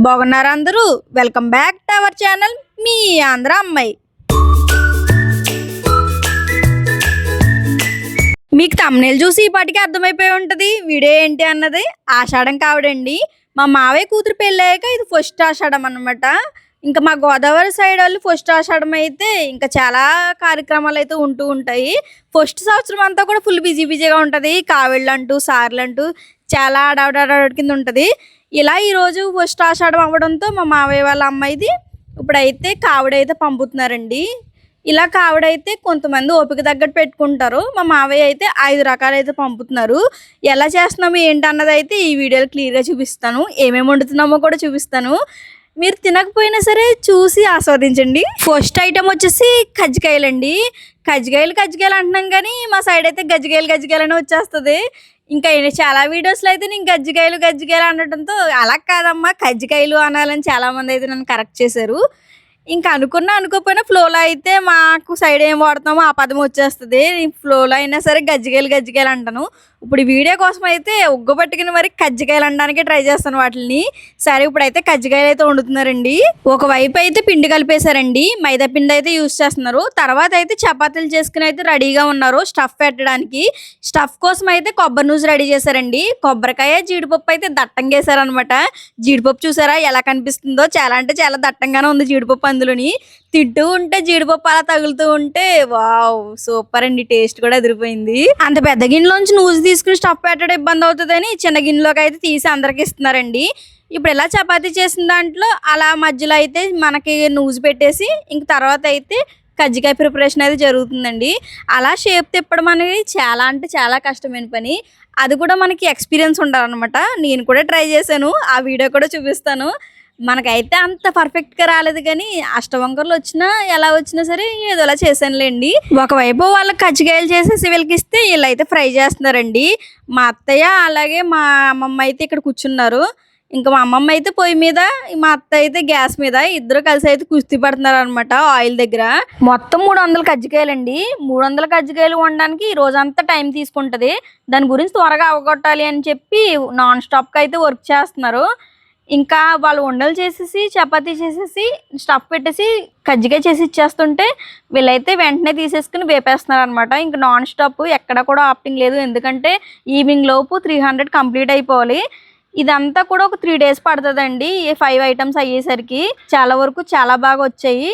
బాగున్నారా అందరూ? Welcome back to our channel మీ ఆంధ్ర అమ్మాయి. మీకు thumbnail చూసి ఈ పాటికి అర్థమైపోయి ఉంటది వీడియో ఏంటి అన్నది. ఆషాఢం కావడండి. మా మావయ్య కూతురు పెళ్ళాక ఇది ఫస్ట్ ఆషాఢం అన్నమాట. ఇంకా మా గోదావరి సైడ్ వాళ్ళు ఫస్ట్ ఆషాఢం అయితే ఇంకా చాలా కార్యక్రమాలు అయితే ఉంటూ ఉంటాయి. ఫస్ట్ సంవత్సరం అంతా కూడా ఫుల్ బిజీగా ఉంటుంది. కావిళ్ళు అంటూ సార్లు అంటూ చాలా ఆడావిడ కింద ఉంటుంది. ఇలా ఈరోజు ఫస్ట్ ఆషాఢం అవ్వడంతో మా మావయ్య వాళ్ళ అమ్మాయిది ఇప్పుడైతే కావిడైతే పంపుతున్నారండి. ఇలా కావిడైతే కొంతమంది ఓపిక తగ్గట్టు పెట్టుకుంటారు. మా మావయ్య అయితే 5 రకాలు అయితే పంపుతున్నారు. ఎలా చేస్తున్నాము ఏంటన్నది అయితే ఈ వీడియోలో క్లియర్గా చూపిస్తాను. ఏమేమి వండుతున్నామో కూడా చూపిస్తాను. మీరు తినకపోయినా సరే చూసి ఆస్వాదించండి. ఫస్ట్ ఐటమ్ వచ్చేసి కజ్జికాయలండి. కజ్జికాయలు అంటున్నాం కానీ మా సైడ్ అయితే గజ్జికాయలు అని వచ్చేస్తుంది. ఇంకా చాలా వీడియోస్లో అయితే నేను గజ్జికాయలు అనడంతో అలా కాదమ్మా కజ్జికాయలు అనాలని చాలామంది అయితే నన్ను కరెక్ట్ చేశారు. ఇంకా అనుకోకపోయినా ఫ్లోలో అయితే మాకు సైడ్ ఏం వాడుతామో ఆ పదం వచ్చేస్తుంది. ఫ్లోలో అయినా సరే గజ్జికాయలు అంటాను. ఇప్పుడు ఈ వీడియో కోసం అయితే ఉగ్గబట్టుకుని మరి కజ్జికాయలు అనడానికి ట్రై చేస్తాను వాటిని. సరే ఇప్పుడైతే కజ్జికాయలు అయితే వండుతున్నారండి. ఒకవైపు అయితే పిండి కలిపేశారండి. మైదా పిండి అయితే యూజ్ చేస్తున్నారు. తర్వాత అయితే చపాతీలు చేసుకుని అయితే రెడీగా ఉన్నారు స్టఫ్ పెట్టడానికి. స్టఫ్ కోసం అయితే కొబ్బరి నూజు రెడీ చేశారండి. కొబ్బరికాయ జీడిపప్పు అయితే దట్టంగా వేసారనమాట. జీడిపప్పు చూసారా ఎలా కనిపిస్తుందో? చాలా అంటే చాలా దట్టంగానే ఉంది జీడిపప్పు. అందులోని తింటూ ఉంటే జీడిపప్పు అలా తగులుతూ ఉంటే వావ్ సూపర్ అండి. టేస్ట్ కూడా ఎదిరిపోయింది. అంత పెద్ద గిన్నెలోంచి నూజు తీసుకుని స్టఫ్ పెట్టడం ఇబ్బంది అవుతుందని చిన్న గిన్నెలోకి అయితే తీసి అందరికి ఇస్తున్నారండి. ఇప్పుడు ఎలా చపాతీ చేసిన దాంట్లో అలా మధ్యలో అయితే మనకి నూజు పెట్టేసి ఇంక తర్వాత అయితే కజ్జికాయ ప్రిపరేషన్ అయితే జరుగుతుందండి. అలా షేప్ తిప్పడం అనేది చాలా అంటే చాలా కష్టమైన పని. అది కూడా మనకి ఎక్స్పీరియన్స్ ఉండాలన్నమాట. నేను కూడా ట్రై చేశాను. ఆ వీడియో కూడా చూపిస్తాను. మనకైతే అంత పర్ఫెక్ట్గా రాలేదు కానీ అష్టవంకర్లు వచ్చినా ఎలా వచ్చినా సరే ఏదోలా చేశానులేండి. ఒకవైపు వాళ్ళకి కజ్జికాయలు చేసేసి వీళ్ళకి ఇస్తే వీళ్ళైతే ఫ్రై చేస్తున్నారండి. మా అత్తయ్య అలాగే మా అమ్మమ్మ అయితే ఇక్కడ కూర్చున్నారు. ఇంకా మా అమ్మమ్మ అయితే పొయ్యి మీద, మా అత్త అయితే గ్యాస్ మీద ఇద్దరు కలిసి అయితే కుస్తీ పడుతున్నారు అనమాట ఆయిల్ దగ్గర. మొత్తం 300 కజ్జికాయలండి. 300 కజ్జికాయలు వండడానికి ఈ రోజంతా టైం తీసుకుంటుంది. దాని గురించి త్వరగా అవగొట్టాలి అని చెప్పి నాన్ స్టాప్గా అయితే వర్క్ చేస్తున్నారు. ఇంకా వాళ్ళు ఉండలు చేసేసి చపాతీ చేసేసి స్టఫ్ పెట్టేసి కజ్జికాయ చేసి ఇచ్చేస్తుంటే వీళ్ళైతే వెంటనే తీసేసుకుని వేపేస్తున్నారు అనమాట. ఇంకా నాన్ స్టాప్ ఎక్కడ కూడా ఆప్టింగ్ లేదు. ఎందుకంటే ఈవినింగ్ లోపు 300 కంప్లీట్ అయిపోవాలి. ఇదంతా కూడా ఒక 3 days పడుతుందండి. 5 items అయ్యేసరికి చాలా వరకు చాలా బాగా వచ్చాయి.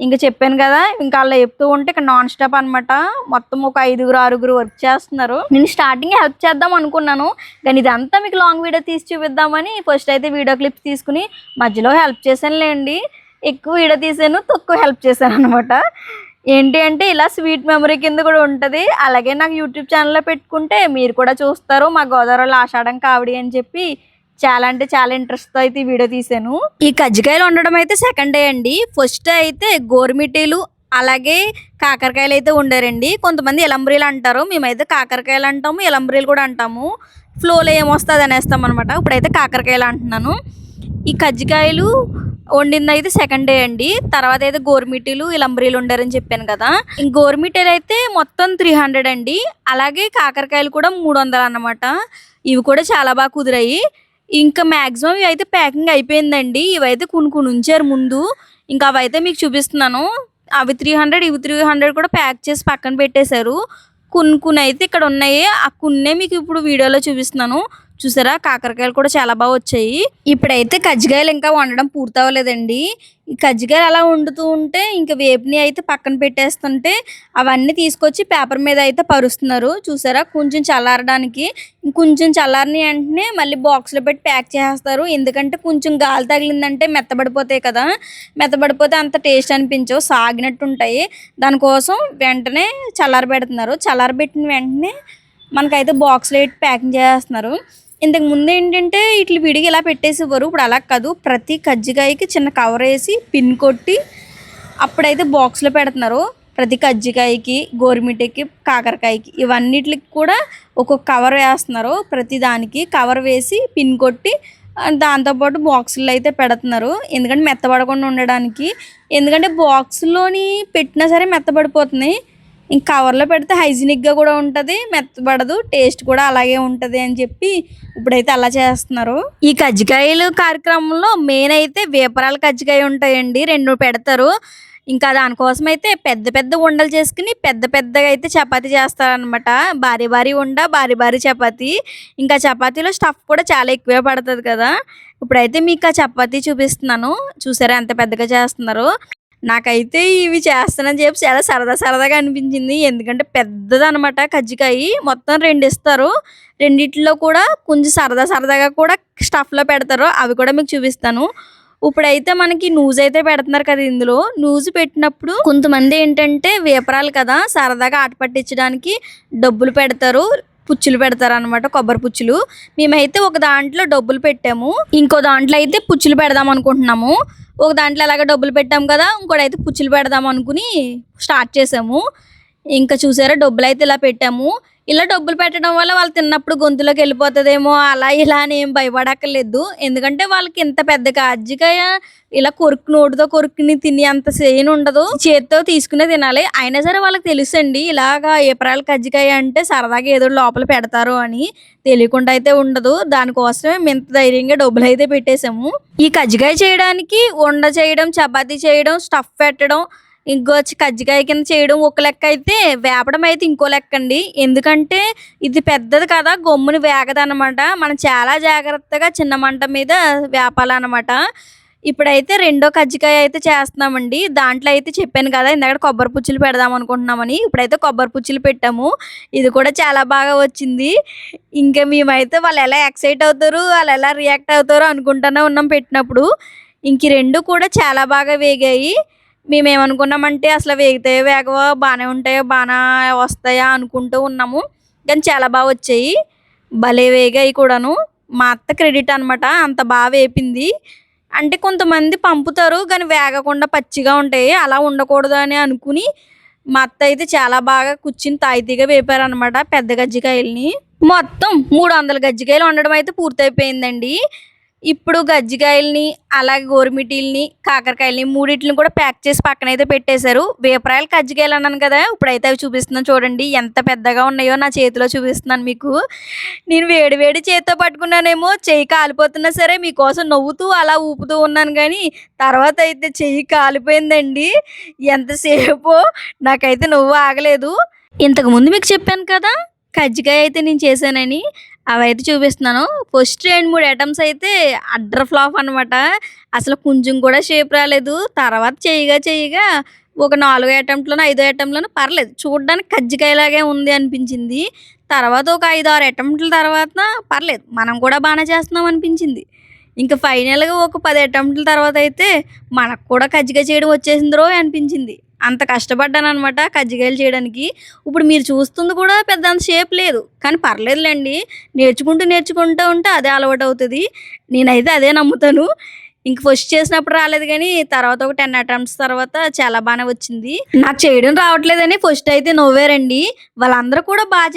ఇంకా చెప్పాను కదా, ఇంకా అలా చెప్తూ ఉంటే ఇక్కడ నాన్ స్టాప్ అనమాట. మొత్తం ఒక 5-6 వర్క్ చేస్తున్నారు. నేను స్టార్టింగ్ హెల్ప్ చేద్దాం అనుకున్నాను కానీ ఇదంతా మీకు లాంగ్ వీడియో తీసి చూపిద్దామని ఫస్ట్ అయితే వీడియో క్లిప్స్ తీసుకుని మధ్యలో హెల్ప్ చేశానులేండి. ఎక్కువ వీడియో తీసాను, తక్కువ హెల్ప్ చేశాను అనమాట. ఏంటి అంటే ఇలా స్వీట్ మెమరీ కింద కూడా ఉంటుంది. అలాగే నాకు యూట్యూబ్ ఛానల్లో పెట్టుకుంటే మీరు కూడా చూస్తారు. మా గోదావరిలో ఆషాఢం కావడి అని చెప్పి చాలా అంటే చాలా ఇంట్రెస్ట్తో అయితే ఈ వీడియో తీసాను. ఈ కజ్జికాయలు వండడం అయితే సెకండ్ డే అండి. ఫస్ట్ డే అయితే గోరుమిటీలు అలాగే కాకరకాయలు అయితే వండారండి. కొంతమంది ఎలంబ్రీలు అంటారు, మేమైతే కాకరకాయలు అంటాము, ఎలంబ్రీలు కూడా అంటాము. ఫ్లోలో ఏమొస్తుంది అనేస్తాం అనమాట. ఇప్పుడైతే కాకరకాయలు అంటున్నాను. ఈ కజ్జికాయలు వండింది అయితే సెకండ్ డే అండి. తర్వాత అయితే గోరుమిటీలు ఎలంబ్రీలు వండారని చెప్పాను కదా. ఇంక గోరుమిటీలు అయితే మొత్తం 300 అండి. అలాగే కాకరకాయలు కూడా 300 అన్నమాట. ఇవి కూడా చాలా బాగా కుదిరాయి. ఇంకా మ్యాక్సిమం ఇవి అయితే ప్యాకింగ్ అయిపోయిందండి. ఇవైతే కొన్ని ఉంచారు ముందు. ఇంకా అవైతే మీకు చూపిస్తున్నాను. అవి 300 ఇవి 300 కూడా ప్యాక్ చేసి పక్కన పెట్టేశారు. కొన్ని అయితే ఇక్కడ ఉన్నాయి. ఆ కొన్నే మీకు ఇప్పుడు వీడియోలో చూపిస్తున్నాను. చూసారా కాకరకాయలు కూడా చాలా బాగా వచ్చాయి. ఇప్పుడైతే కజ్జికాయలు ఇంకా వండడం పూర్తవ్వలేదండి. ఈ కజ్జికాయలు అలా వండుతూ ఉంటే ఇంకా వేపుని అయితే పక్కన పెట్టేస్తుంటే అవన్నీ తీసుకొచ్చి పేపర్ మీద అయితే పరుస్తున్నారు. చూసారా కొంచెం చల్లారడానికి. కొంచెం చల్లారని వెంటనే మళ్ళీ బాక్స్లో పెట్టి ప్యాక్ చేస్తారు. ఎందుకంటే కొంచెం గాలి తగిలిందంటే మెత్తబడిపోతాయి కదా. మెత్తబడిపోతే అంత టేస్ట్ అనిపించవు, సాగినట్టు ఉంటాయి. దానికోసం వెంటనే చల్లారబెడుతున్నారు. చల్లారబెట్టిన వెంటనే మనకైతే బాక్స్లో పెట్టి ప్యాకింగ్ చేస్తున్నారు. ఇంతకు ముందు ఏంటంటే ఇట్లా విడిగి ఇలా పెట్టేసేవారు. ఇప్పుడు అలా కాదు, ప్రతి కజ్జికాయకి చిన్న కవర్ వేసి పిన్ కొట్టి అప్పుడైతే బాక్స్లో పెడుతున్నారు. ప్రతి కజ్జికాయకి, గోరుమిటీకి, కాకరకాయకి ఇవన్నిటికి కూడా ఒక్కొక్క కవర్ వేస్తున్నారు. ప్రతి దానికి కవర్ వేసి పిన్ కొట్టి దాంతోపాటు బాక్సుల్లో అయితే పెడుతున్నారు. ఎందుకంటే మెత్తబడకుండా ఉండడానికి. ఎందుకంటే బాక్సుల్లోని పెట్టినా సరే మెత్తబడిపోతున్నాయి. ఇంక కవర్లో పెడితే హైజీనిక్గా కూడా ఉంటుంది, మెత్తబడదు, టేస్ట్ కూడా అలాగే ఉంటుంది అని చెప్పి ఇప్పుడైతే అలా చేస్తున్నారు. ఈ కజ్జికాయలు కార్యక్రమంలో మెయిన్ అయితే వేపరాల కజ్జికాయ ఉంటాయండి, 2 పెడతారు. ఇంకా దానికోసం అయితే పెద్ద పెద్ద ఉండలు చేసుకుని పెద్ద పెద్దగా అయితే చపాతీ చేస్తారనమాట. భారీ భారీ ఉండ, భారీ భారీ చపాతీ. ఇంకా చపాతీలో స్టఫ్ కూడా చాలా ఎక్కువే పడుతుంది కదా. ఇప్పుడైతే మీకు ఆ చపాతీ చూపిస్తున్నాను, చూసారా ఎంత పెద్దగా చేస్తున్నారు. నాకైతే ఇవి చేస్తానని చెప్పి చాలా సరదాగా అనిపించింది. ఎందుకంటే పెద్దదనమాట కజ్జికాయ, మొత్తం 2 ఇస్తారు. రెండిట్లో కూడా కొంచెం సరదాగా కూడా స్టఫ్లో పెడతారు, అవి కూడా మీకు చూపిస్తాను. ఇప్పుడైతే మనకి నూజ్ అయితే పెడుతున్నారు కదా. ఇందులో నూజ్ పెట్టినప్పుడు కొంతమంది ఏంటంటే వేపరాలు కదా, సరదాగా ఆట పట్టించడానికి డబ్బులు పెడతారు, పుచ్చులు పెడతారు అనమాట, కొబ్బరి పుచ్చులు. మేమైతే ఒక దాంట్లో డబ్బులు పెట్టాము, ఇంకో దాంట్లో అయితే పుచ్చులు పెడదాం అనుకుంటున్నాము. ఒక దాంట్లో అలాగ డబ్బులు పెట్టాము కదా, ఇంకోటైతే పుచ్చులు పెడదాం అనుకుని స్టార్ట్ చేసాము. ఇంకా చూసారా డబ్బులు అయితే ఇలా పెట్టాము. ఇలా డబ్బులు పెట్టడం వల్ల వాళ్ళు తిన్నప్పుడు గొంతులోకి వెళ్ళిపోతుందేమో అలా ఇలా అని ఏం భయపడక్కర్లేదు. ఎందుకంటే వాళ్ళకి ఇంత పెద్ద కజ్జికాయ ఇలా నోటితో కొరుక్కుని తిని అంత సేన్ ఉండదు, చేతితో తీసుకునే తినాలి. అయినా సరే వాళ్ళకి తెలుసండి ఇలాగా ఏప్రాల కజ్జికాయ అంటే సరదాగా ఏదో లోపల పెడతారు అని, తెలియకుండా అయితే ఉండదు. దానికోసమే మేము ధైర్యంగా డబ్బులు అయితే పెట్టేసాము. ఈ కజ్జికాయ చేయడానికి ఉండ చేయడం, చపాతీ చేయడం, స్టఫ్ పెట్టడం, ఇంకో కజ్జికాయ కింద చేయడం ఒక లెక్క అయితే, వేపడం అయితే ఇంకో లెక్క అండి. ఎందుకంటే ఇది పెద్దది కదా, గమ్ముని వేగదనమాట. మనం చాలా జాగ్రత్తగా చిన్న మంట మీద వేపాలన్నమాట. ఇప్పుడైతే రెండో కజ్జికాయ అయితే చేస్తున్నామండి. దాంట్లో అయితే చెప్పాను కదా ఇందాక కొబ్బరి పుచ్చులు పెడదాం అనుకుంటున్నామని, ఇప్పుడైతే కొబ్బరి పుచ్చులు పెట్టాము. ఇది కూడా చాలా బాగా వచ్చింది. ఇంకా మేమైతే వాళ్ళు ఎలా ఎక్సైట్ అవుతారు, వాళ్ళు ఎలా రియాక్ట్ అవుతారో అనుకుంటూనే ఉన్నాం పెట్టినప్పుడు. ఇంక 2 కూడా చాలా బాగా వేగాయి. మేమేమనుకున్నామంటే అసలు వేగుతాయో వేగవో, బాగానే ఉంటాయో బాగా వస్తాయా అనుకుంటూ ఉన్నాము. కానీ చాలా బాగా వచ్చాయి, భలే వేగాయి కూడాను. మా అత్త క్రెడిట్ అనమాట, అంత బాగా వేపింది. అంటే కొంతమంది పంపుతారు కానీ వేగకుండా పచ్చిగా ఉంటాయి, అలా ఉండకూడదు అని అనుకుని మా అత్త అయితే చాలా బాగా కూర్చుని తాయితీగా వేపారనమాట పెద్ద గజ్జికాయల్ని. మొత్తం 300 గజ్జికాయలు వండడం అయితే పూర్తయిపోయిందండి. ఇప్పుడు గజ్జికాయల్ని, అలాగే గోరుమిటీల్ని, కాకరకాయలని మూడిట్లని కూడా ప్యాక్ చేసి పక్కనైతే పెట్టేశారు. వేపరాయలు కజ్జికాయలు అన్నాను కదా, ఇప్పుడైతే అవి చూపిస్తున్నాను చూడండి ఎంత పెద్దగా ఉన్నాయో. నా చేతిలో చూపిస్తున్నాను మీకు. నేను వేడి చేతితో పట్టుకున్నానేమో, చెయ్యి కాలిపోతున్నా సరే మీకోసం నవ్వుతూ అలా ఊపుతూ ఉన్నాను, కానీ తర్వాత అయితే చెయ్యి కాలిపోయిందండి. ఎంతసేపో నాకైతే నవ్వు ఆగలేదు. ఇంతకుముందు మీకు చెప్పాను కదా కజ్జికాయ అయితే నేను చేశానని, అవైతే చూపిస్తున్నాను. ఫస్ట్ 2-3 ఐటమ్స్ అయితే అడ్డర్ ఫ్లాప్ అనమాట. అసలు కొంచెం కూడా షేప్ రాలేదు. తర్వాత చేయగా ఒక 4 అటెంప్ట్లోనో 5 అటెంప్ట్లోనో పర్లేదు, చూడడానికి కజ్జికాయలాగే ఉంది అనిపించింది. తర్వాత ఒక 5-6 అటెంప్ట్ల తర్వాత పర్లేదు, మనం కూడా బాగానే చేస్తున్నాం అనిపించింది. ఇంకా ఫైనల్గా ఒక 10 అటెంప్ట్ల తర్వాత అయితే మనకు కూడా కజ్జికాయ చేయడం వచ్చేసిందిరో అనిపించింది. అంత కష్టపడ్డాను అనమాట కజ్జికాయలు చేయడానికి. ఇప్పుడు మీరు చూస్తుంది కూడా పెద్ద అంత షేప్ లేదు, కానీ పర్లేదులేండి, నేర్చుకుంటూ ఉంటే అదే అలవాటు అవుతుంది. నేనైతే అదే నమ్ముతాను. ఇంక ఫస్ట్ చేసినప్పుడు రాలేదు, కానీ తర్వాత ఒక 10 అటెంప్ట్స్ తర్వాత చాలా బాగానే వచ్చింది. నాకు చేయడం రావట్లేదని ఫస్ట్ అయితే నవ్వారండి. వాళ్ళందరూ కూడా బాగా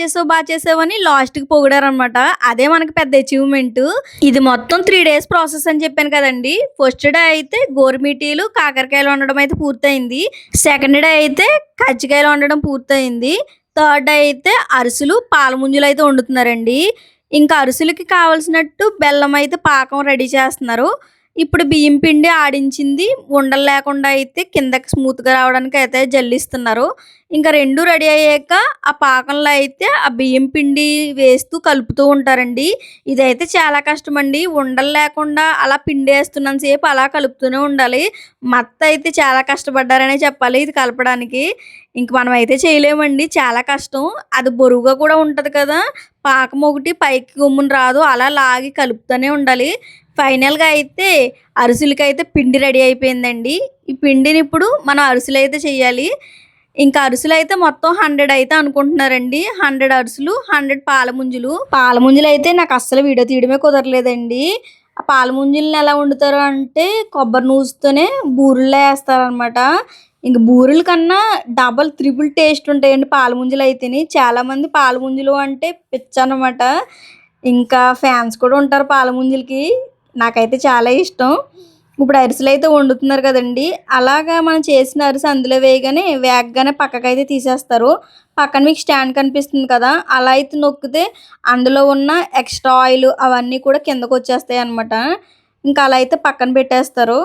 చేసావని లాస్ట్కి పొగిడారనమాట. అదే మనకి పెద్ద అచీవ్మెంట్. ఇది మొత్తం 3 days ప్రాసెస్ అని చెప్పాను కదండి. ఫస్ట్ డే అయితే గోరుమిటీలు, కాకరకాయలు వండడం అయితే పూర్తయింది. సెకండ్ డే అయితే కజ్జికాయలు వండడం పూర్తయింది. థర్డ్ డే అయితే అరిసెలు, పాలముంజలు అయితే వండుతున్నారండి. ఇంకా అరిసెలకి కావాల్సినట్టు బెల్లం అయితే పాకం రెడీ చేస్తున్నారు. ఇప్పుడు బియ్యం పిండి ఆడించింది ఉండలు లేకుండా అయితే కిందకి స్మూత్గా రావడానికి అయితే జల్లిస్తున్నారు. ఇంకా 2 రెడీ అయ్యాక ఆ పాకంలో అయితే ఆ బియ్యం పిండి వేస్తూ కలుపుతూ ఉంటారండి. ఇదైతే చాలా కష్టం అండి, ఉండలు లేకుండా అలా పిండి వేస్తున్నంత సేపు అలా కలుపుతూనే ఉండాలి. మత్త అయితే చాలా కష్టపడ్డారనే చెప్పాలి ఇది కలపడానికి. ఇంక మనం అయితే చేయలేమండి, చాలా కష్టం. అది బరువుగా కూడా ఉంటుంది కదా, పాకం ఒకటి పైకి గుమ్మున రాదు, అలా లాగి కలుపుతూనే ఉండాలి. ఫైనల్గా అయితే అరిసెలకైతే పిండి రెడీ అయిపోయిందండి. ఈ పిండిని ఇప్పుడు మనం అరిసెలు అయితే చేయాలి. ఇంకా అరిసెలు అయితే మొత్తం 100 అయితే అనుకుంటున్నారండి. 100 అరిసెలు, 100 పాలముంజలు అయితే నాకు అస్సలు వీడియో తీయడమే కుదరలేదండి. ఆ పాలముంజల్ని ఎలా వండుతారు అంటే కొబ్బరి నూజుతోనే బూరెల్లో వేస్తారనమాట. ఇంక బూరెల కన్నా డబల్ త్రిబుల్ టేస్ట్ ఉంటాయండి పాలముంజలు అయితేని. చాలామంది పాలముంజలు అంటే పిచ్చ అనమాట, ఇంకా ఫ్యాన్స్ కూడా ఉంటారు పాలముంజలకి. నాకైతే చాలా ఇష్టం. ఇప్పుడు అరిసెలు అయితే వండుతున్నారు కదండి. అలాగా మనం చేసిన అరిసె అందులో వేగగానే పక్కకైతే తీసేస్తారు. పక్కన మీకు స్టాండ్ కనిపిస్తుంది కదా! అలా అయితే నొక్కితే అందులో ఉన్న ఎక్స్ట్రా ఆయిల్ అవన్నీ కూడా కిందకొచ్చేస్తాయి అన్నమాట. ఇంకా అలా అయితే పక్కన పెట్టేస్తారు.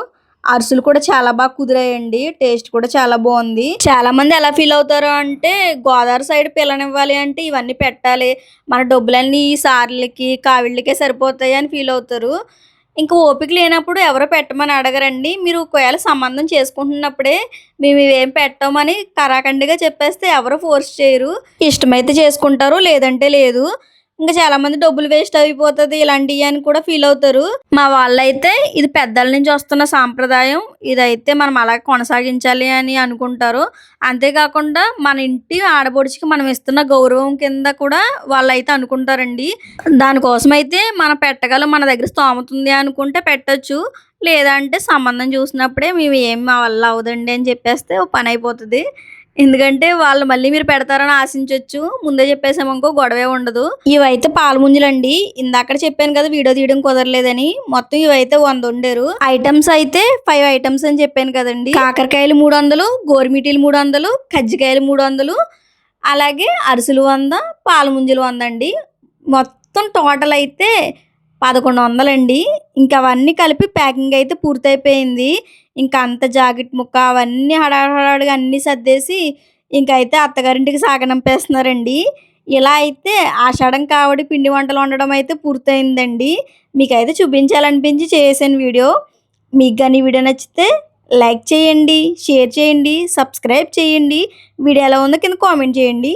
అరిసెలు కూడా చాలా బాగా కుదిరాయండి. టేస్ట్ కూడా చాలా బాగుంది. చాలా మంది ఎలా ఫీల్ అవుతారు అంటే గోదావరి సైడ్ పిల్లనివ్వాలి అంటే ఇవన్నీ పెట్టాలి. మన డబ్బులన్నీ ఈ సార్లకి, కావిళ్ళకే సరిపోతాయి అని ఫీల్ అవుతారు. ఇంకా ఓపిక లేనప్పుడు ఎవరు పెట్టమని అడగరండి. మీరు ఒకవేళ సంబంధం చేసుకుంటున్నప్పుడే మేము ఇవేం పెట్టమని కరాకండిగా చెప్పేస్తే ఎవరు ఫోర్స్ చేయరు. ఇష్టమైతే చేసుకుంటారు, లేదంటే లేదు. ఇంకా చాలా మంది డబ్బులు వేస్ట్ అయిపోతది ఇలాంటియి అని కూడా ఫీల్ అవుతారు. మా వాళ్ళైతే ఇది పెద్దల నుంచి వస్తున్న సాంప్రదాయం. ఇదైతే మనం అలాగే కొనసాగించాలి అని అనుకుంటారు. అంతేకాకుండా మన ఇంటి ఆడపడుచుకి మనం ఇస్తున్న గౌరవం కింద కూడా వాళ్ళైతే అనుకుంటారండి. దానికోసమైతే మనం పెట్టగలం, మన దగ్గర స్తోమత ఉంది అనుకుంటే పెట్టొచ్చు. లేదంటే సంబంధం చూసినప్పుడే మేము ఏం మా వల్ల అవ్వదండి అని చెప్పేస్తే ఓ పని అయిపోతది. ఎందుకంటే వాళ్ళు మళ్ళీ మీరు పెడతారని ఆశించొచ్చు. ముందే చెప్పేసామనుకో గొడవే ఉండదు. ఇవైతే పాల ముంజలండి. ఇందాకడ చెప్పాను కదా వీడియో తీయడం కుదరలేదని. మొత్తం ఇవైతే 100 వండారు. ఐటమ్స్ అయితే 5 ఐటమ్స్ అని చెప్పాను కదండి. కాకరకాయలు 300, గోరుమిటీలు 300, కజ్జికాయలు 300, అలాగే అరిసెలు 100, పాల ముంజలు 100 అండి. మొత్తం టోటల్ అయితే 1100 అండి. ఇంకా అవన్నీ కలిపి ప్యాకింగ్ అయితే పూర్తయిపోయింది. ఇంకా అంత జాకెట్ ముక్క అవన్నీ హడావిడిగా అన్నీ సర్దేసి ఇంకైతే అత్తగారింటికి సాగనంపేస్తున్నారండి. ఇలా అయితే ఆషాఢం కావడి పిండి వంటలు వండడం అయితే పూర్తయిందండి. మీకైతే చూపించాలనిపించి చేశాను వీడియో. మీకు కానీ వీడియో నచ్చితే లైక్ చేయండి, షేర్ చేయండి, సబ్స్క్రైబ్ చేయండి. వీడియో ఎలా ఉందో కింద కామెంట్ చేయండి.